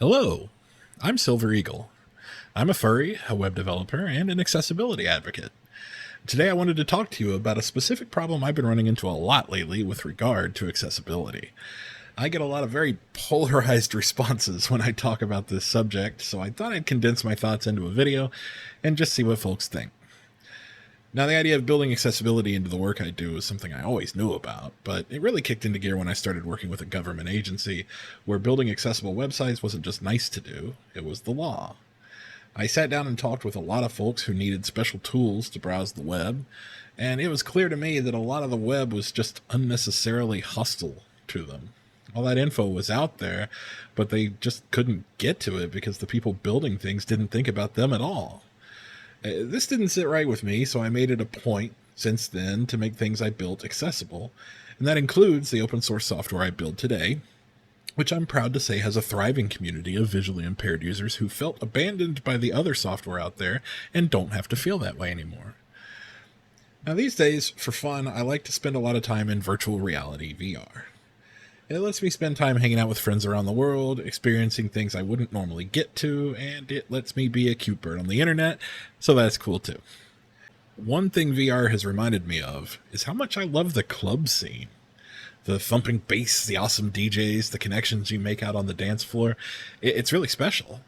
Hello, I'm Silver Eagle. I'm a furry, a web developer, and an accessibility advocate. Today I wanted to talk to you about a specific problem I've been running into a lot lately with regard to accessibility. I get a lot of very polarized responses when I talk about this subject, so I thought I'd condense my thoughts into a video and just see what folks think. Now, the idea of building accessibility into the work I do is something I always knew about, but it really kicked into gear when I started working with a government agency where building accessible websites wasn't just nice to do, it was the law. I sat down and talked with a lot of folks who needed special tools to browse the web, and it was clear to me that a lot of the web was just unnecessarily hostile to them. All that info was out there, but they just couldn't get to it because the people building things didn't think about them at all. This didn't sit right with me, so I made it a point since then to make things I built accessible, and that includes the open source software I build today, which I'm proud to say has a thriving community of visually impaired users who felt abandoned by the other software out there and don't have to feel that way anymore. Now, these days, for fun, I like to spend a lot of time in virtual reality VR. It lets me spend time hanging out with friends around the world, experiencing things I wouldn't normally get to, and it lets me be a cute bird on the internet, so that's cool too. One thing VR has reminded me of is how much I love the club scene. The thumping bass, the awesome DJs, the connections you make out on the dance floor. It's really special.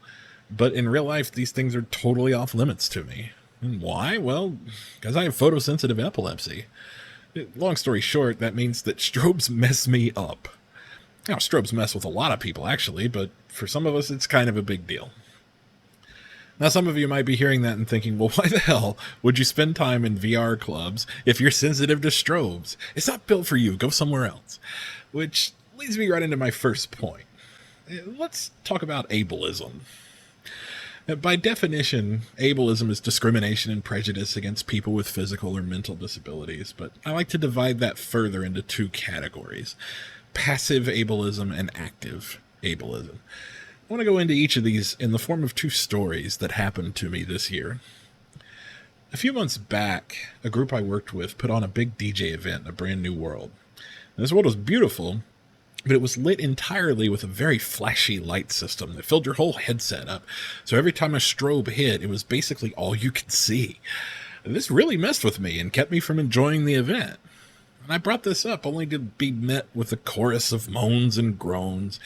But in real life, these things are totally off limits to me. And why? Well, because I have photosensitive epilepsy. Long story short, that means that strobes mess me up. Now, strobes mess with a lot of people, actually, but for some of us, it's kind of a big deal. Now, some of you might be hearing that and thinking, well, why the hell would you spend time in VR clubs if you're sensitive to strobes? It's not built for you. Go somewhere else. Which leads me right into my first point. Let's talk about ableism. By definition, ableism is discrimination and prejudice against people with physical or mental disabilities, but I like to divide that further into two categories: passive ableism and active ableism. I want to go into each of these in the form of two stories that happened to me this year. A few months back, a group I worked with put on a big DJ event in a brand new world. And this world was beautiful, but it was lit entirely with a very flashy light system that filled your whole headset up. So every time a strobe hit, it was basically all you could see. And this really messed with me and kept me from enjoying the event. And I brought this up only to be met with a chorus of moans and groans.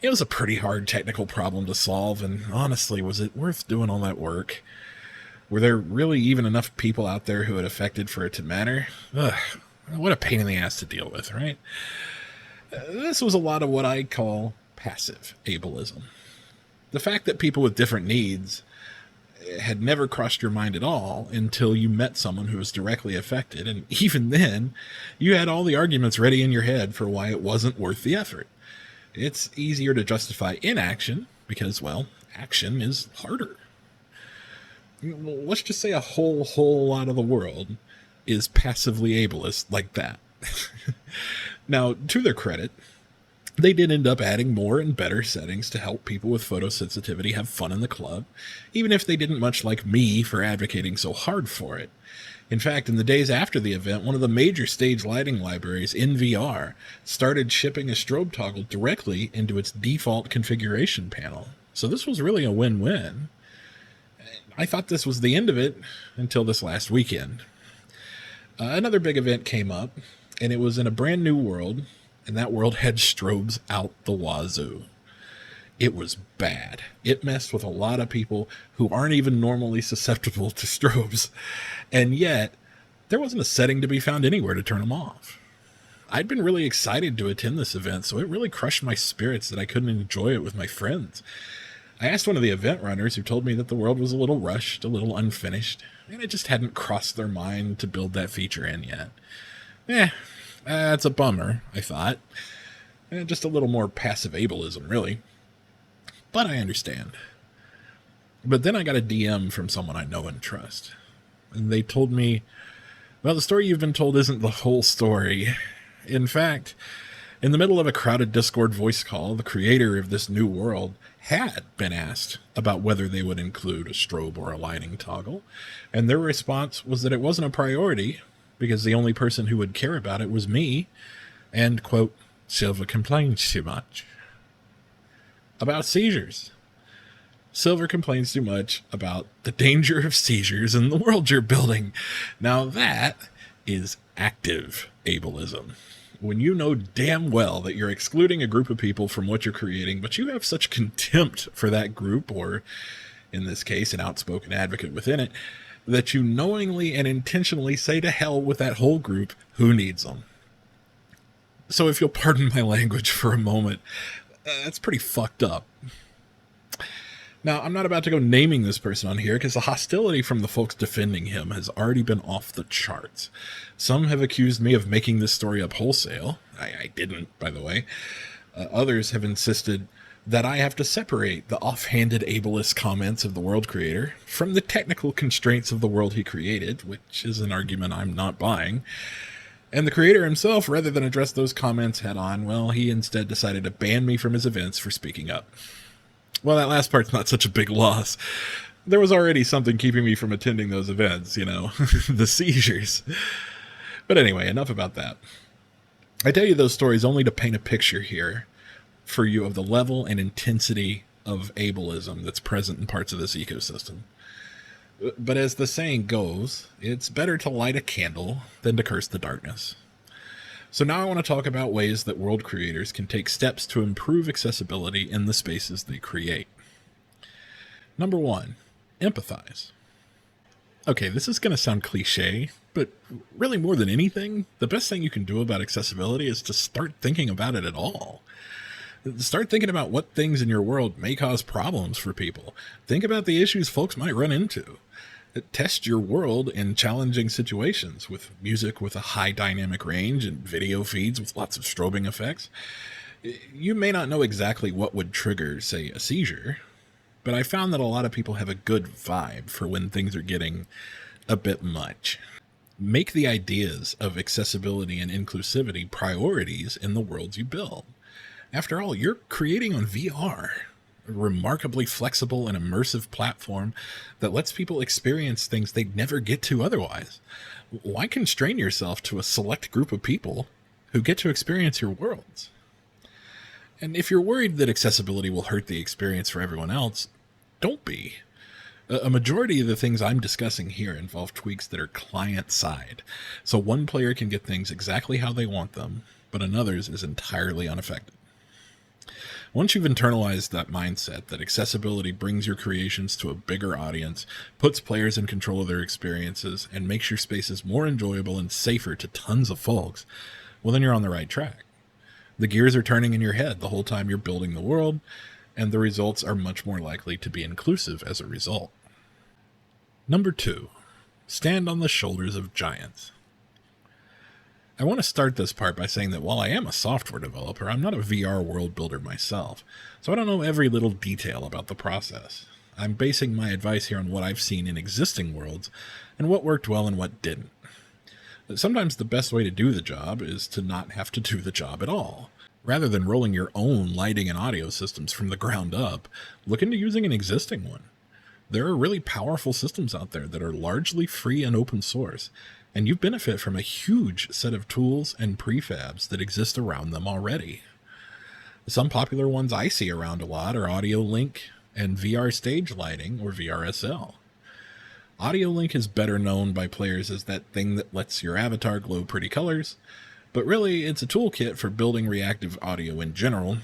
It was a pretty hard technical problem to solve, and honestly, was it worth doing all that work? Were there really even enough people out there who it affected for it to matter? Ugh, what a pain in the ass to deal with, right? This was a lot of what I call passive ableism. The fact that people with different needs had never crossed your mind at all until you met someone who was directly affected, and even then, you had all the arguments ready in your head for why it wasn't worth the effort. It's easier to justify inaction because, well, action is harder. Let's just say a whole lot of the world is passively ableist like that. Now, to their credit, they did end up adding more and better settings to help people with photosensitivity have fun in the club, even if they didn't much like me for advocating so hard for it. In fact, in the days after the event, one of the major stage lighting libraries in VR started shipping a strobe toggle directly into its default configuration panel. So this was really a win-win. I thought this was the end of it until this last weekend. Another big event came up, and it was in a brand new world, and that world had strobes out the wazoo. It was bad. It messed with a lot of people who aren't even normally susceptible to strobes. And yet, there wasn't a setting to be found anywhere to turn them off. I'd been really excited to attend this event, so it really crushed my spirits that I couldn't enjoy it with my friends. I asked one of the event runners, who told me that the world was a little rushed, a little unfinished, and it just hadn't crossed their mind to build that feature in yet. That's a bummer, I thought. Just a little more passive ableism, really. But I understand. But then I got a DM from someone I know and trust. And they told me, well, the story you've been told isn't the whole story. In fact, in the middle of a crowded Discord voice call, the creator of this new world had been asked about whether they would include a strobe or a lighting toggle. And their response was that it wasn't a priority because the only person who would care about it was me. And, quote, Silva complains too much. about seizures. Silver complains too much about the danger of seizures in the world you're building. Now that is active ableism. When you know damn well that you're excluding a group of people from what you're creating, but you have such contempt for that group, or in this case, an outspoken advocate within it, that you knowingly and intentionally say to hell with that whole group, who needs them? So if you'll pardon my language for a moment, that's pretty fucked up. Now, I'm not about to go naming this person on here because the hostility from the folks defending him has already been off the charts. Some have accused me of making this story up wholesale. I didn't, by the way. Others have insisted that I have to separate the offhanded ableist comments of the world creator from the technical constraints of the world he created, which is an argument I'm not buying. And the creator himself, rather than address those comments head on, well, he instead decided to ban me from his events for speaking up. Well, that last part's not such a big loss. There was already something keeping me from attending those events, the seizures. But anyway, enough about that. I tell you those stories only to paint a picture here for you of the level and intensity of ableism that's present in parts of this ecosystem. But as the saying goes, it's better to light a candle than to curse the darkness. So now I want to talk about ways that world creators can take steps to improve accessibility in the spaces they create. Number 1, empathize. Okay, this is going to sound cliche, but really more than anything, the best thing you can do about accessibility is to start thinking about it at all. Start thinking about what things in your world may cause problems for people. Think about the issues folks might run into. Test your world in challenging situations with music with a high dynamic range and video feeds with lots of strobing effects. You may not know exactly what would trigger, say, a seizure, but I found that a lot of people have a good vibe for when things are getting a bit much. Make the ideas of accessibility and inclusivity priorities in the worlds you build. After all, you're creating on VR. A remarkably flexible and immersive platform that lets people experience things they'd never get to otherwise. Why constrain yourself to a select group of people who get to experience your worlds? And if you're worried that accessibility will hurt the experience for everyone else, don't be. A majority of the things I'm discussing here involve tweaks that are client-side, so one player can get things exactly how they want them, but another's is entirely unaffected. Once you've internalized that mindset that accessibility brings your creations to a bigger audience, puts players in control of their experiences, and makes your spaces more enjoyable and safer to tons of folks, well, then you're on the right track. The gears are turning in your head the whole time you're building the world, and the results are much more likely to be inclusive as a result. Number 2, stand on the shoulders of giants. I want to start this part by saying that while I am a software developer, I'm not a VR world builder myself, so I don't know every little detail about the process. I'm basing my advice here on what I've seen in existing worlds and what worked well and what didn't. Sometimes the best way to do the job is to not have to do the job at all. Rather than rolling your own lighting and audio systems from the ground up, look into using an existing one. There are really powerful systems out there that are largely free and open source, and you benefit from a huge set of tools and prefabs that exist around them already. Some popular ones I see around a lot are Audio Link and VR Stage Lighting, or VRSL. Audio Link is better known by players as that thing that lets your avatar glow pretty colors, but really it's a toolkit for building reactive audio in general,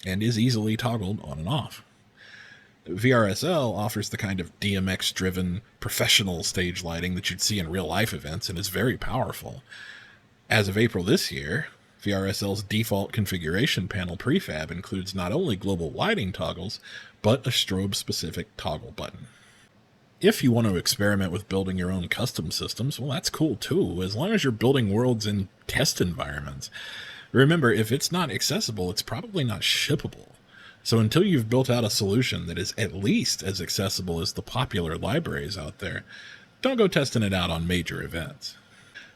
and is easily toggled on and off. VRSL offers the kind of DMX-driven professional stage lighting that you'd see in real-life events and is very powerful. As of April this year, VRSL's default configuration panel prefab includes not only global lighting toggles, but a strobe-specific toggle button. If you want to experiment with building your own custom systems, well, that's cool too, as long as you're building worlds in test environments. Remember, if it's not accessible, it's probably not shippable. So until you've built out a solution that is at least as accessible as the popular libraries out there, don't go testing it out on major events.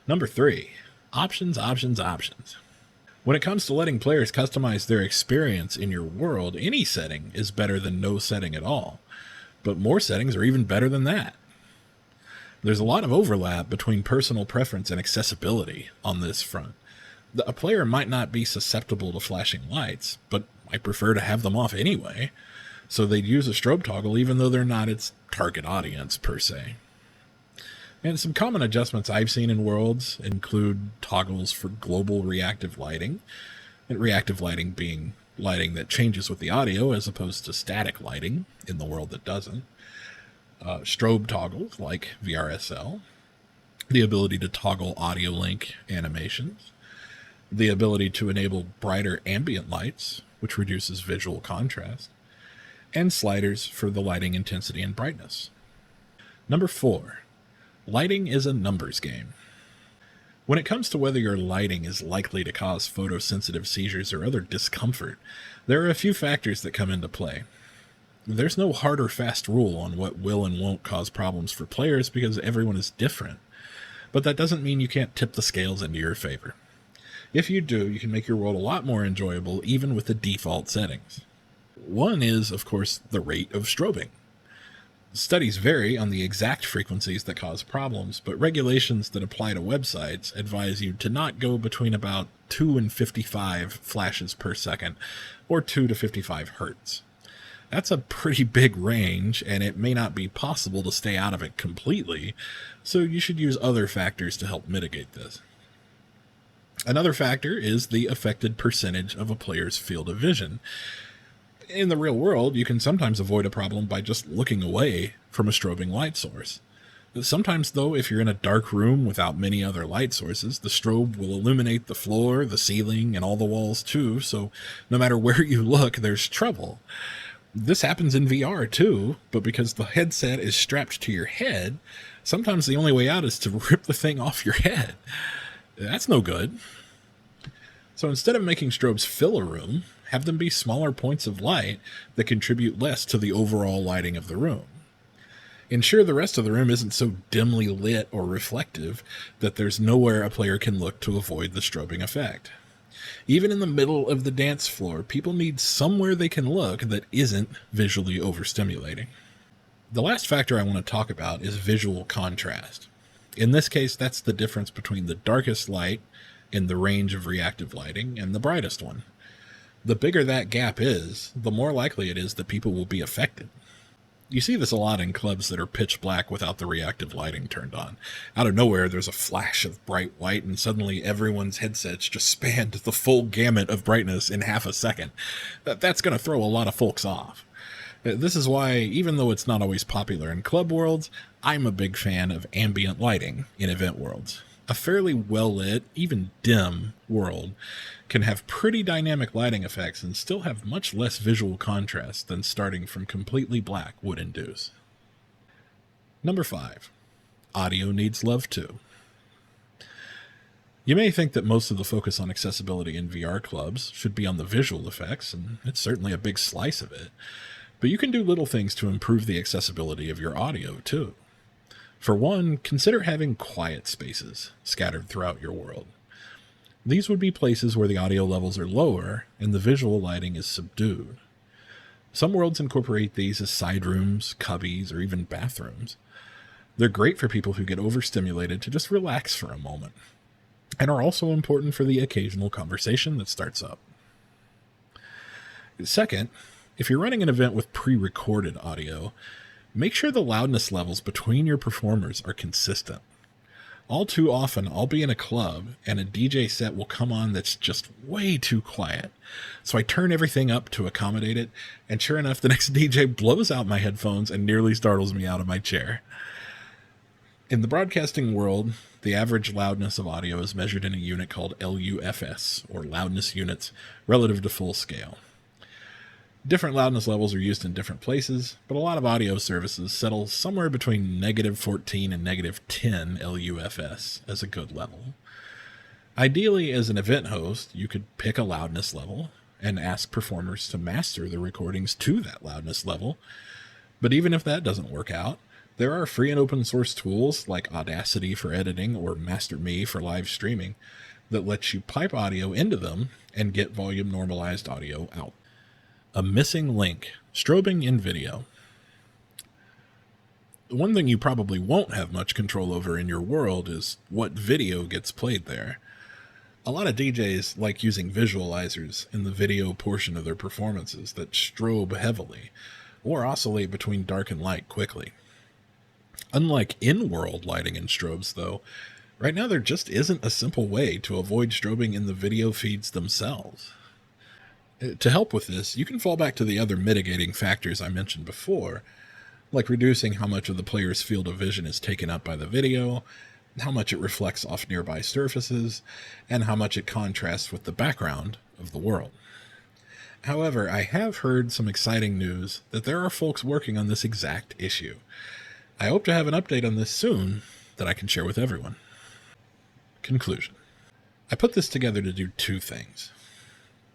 Number 3, options, options, options. When it comes to letting players customize their experience in your world, any setting is better than no setting at all. But more settings are even better than that. There's a lot of overlap between personal preference and accessibility on this front. A player might not be susceptible to flashing lights, but might prefer to have them off anyway, so they'd use a strobe toggle even though they're not its target audience per se. And some common adjustments I've seen in worlds include toggles for global reactive lighting, and reactive lighting being lighting that changes with the audio as opposed to static lighting in the world that doesn't. Strobe toggles like VRSL, the ability to toggle audio link animations, the ability to enable brighter ambient lights, which reduces visual contrast, and sliders for the lighting intensity and brightness. Number 4, lighting is a numbers game. When it comes to whether your lighting is likely to cause photosensitive seizures or other discomfort, there are a few factors that come into play. There's no hard or fast rule on what will and won't cause problems for players because everyone is different. But that doesn't mean you can't tip the scales into your favor. If you do, you can make your world a lot more enjoyable even with the default settings. One is, of course, the rate of strobing. Studies vary on the exact frequencies that cause problems, but regulations that apply to websites advise you to not go between about 2 and 55 flashes per second, or 2 to 55 hertz. That's a pretty big range, and it may not be possible to stay out of it completely, so you should use other factors to help mitigate this. Another factor is the affected percentage of a player's field of vision. In the real world, you can sometimes avoid a problem by just looking away from a strobing light source. Sometimes, though, if you're in a dark room without many other light sources, the strobe will illuminate the floor, the ceiling, and all the walls too, so no matter where you look, there's trouble. This happens in VR too, but because the headset is strapped to your head, sometimes the only way out is to rip the thing off your head. That's no good. So instead of making strobes fill a room, have them be smaller points of light that contribute less to the overall lighting of the room. Ensure the rest of the room isn't so dimly lit or reflective that there's nowhere a player can look to avoid the strobing effect. Even in the middle of the dance floor, people need somewhere they can look that isn't visually overstimulating. The last factor I want to talk about is visual contrast. In this case, that's the difference between the darkest light in the range of reactive lighting and the brightest one. The bigger that gap is, the more likely it is that people will be affected. You see this a lot in clubs that are pitch black without the reactive lighting turned on. Out of nowhere, there's a flash of bright white, and suddenly everyone's headsets just spanned the full gamut of brightness in half a second. That's going to throw a lot of folks off. This is why, even though it's not always popular in club worlds, I'm a big fan of ambient lighting in event worlds. A fairly well-lit, even dim world can have pretty dynamic lighting effects and still have much less visual contrast than starting from completely black would induce. Number 5. Audio needs love too. You may think that most of the focus on accessibility in VR clubs should be on the visual effects, and it's certainly a big slice of it, but you can do little things to improve the accessibility of your audio too. For one, consider having quiet spaces scattered throughout your world. These would be places where the audio levels are lower and the visual lighting is subdued. Some worlds incorporate these as side rooms, cubbies, or even bathrooms. They're great for people who get overstimulated to just relax for a moment, and are also important for the occasional conversation that starts up. Second, if you're running an event with pre-recorded audio, make sure the loudness levels between your performers are consistent. All too often, I'll be in a club and a DJ set will come on that's just way too quiet. So I turn everything up to accommodate it, and sure enough, the next DJ blows out my headphones and nearly startles me out of my chair. In the broadcasting world, the average loudness of audio is measured in a unit called LUFS, or loudness units, relative to full scale. Different loudness levels are used in different places, but a lot of audio services settle somewhere between -14 and -10 LUFS as a good level. Ideally, as an event host, you could pick a loudness level and ask performers to master the recordings to that loudness level. But even if that doesn't work out, there are free and open source tools like Audacity for editing or MasterMe for live streaming that lets you pipe audio into them and get volume normalized audio out. A missing link: strobing in video. One thing you probably won't have much control over in your world is what video gets played there. A lot of DJs like using visualizers in the video portion of their performances that strobe heavily or oscillate between dark and light quickly. Unlike in-world lighting and strobes, though, right now there just isn't a simple way to avoid strobing in the video feeds themselves. To help with this, you can fall back to the other mitigating factors I mentioned before, like reducing how much of the player's field of vision is taken up by the video, how much it reflects off nearby surfaces, and how much it contrasts with the background of the world. However, I have heard some exciting news that there are folks working on this exact issue. I hope to have an update on this soon that I can share with everyone. Conclusion. I put this together to do two things.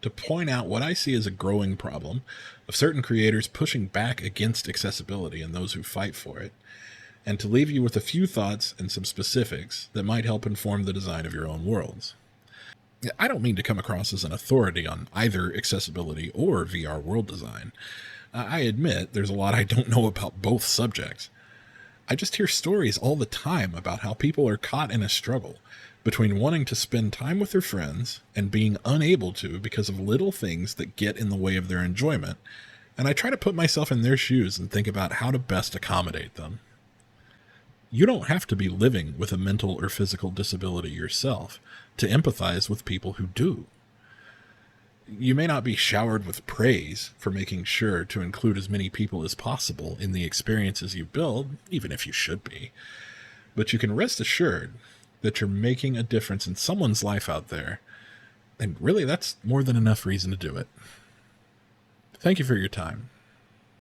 To point out what I see as a growing problem of certain creators pushing back against accessibility and those who fight for it, and to leave you with a few thoughts and some specifics that might help inform the design of your own worlds. I don't mean to come across as an authority on either accessibility or VR world design. I admit there's a lot I don't know about both subjects. I just hear stories all the time about how people are caught in a struggle between wanting to spend time with their friends and being unable to because of little things that get in the way of their enjoyment, and I try to put myself in their shoes and think about how to best accommodate them. You don't have to be living with a mental or physical disability yourself to empathize with people who do. You may not be showered with praise for making sure to include as many people as possible in the experiences you build, even if you should be, but you can rest assured that you're making a difference in someone's life out there, and really that's more than enough reason to do it. Thank you for your time.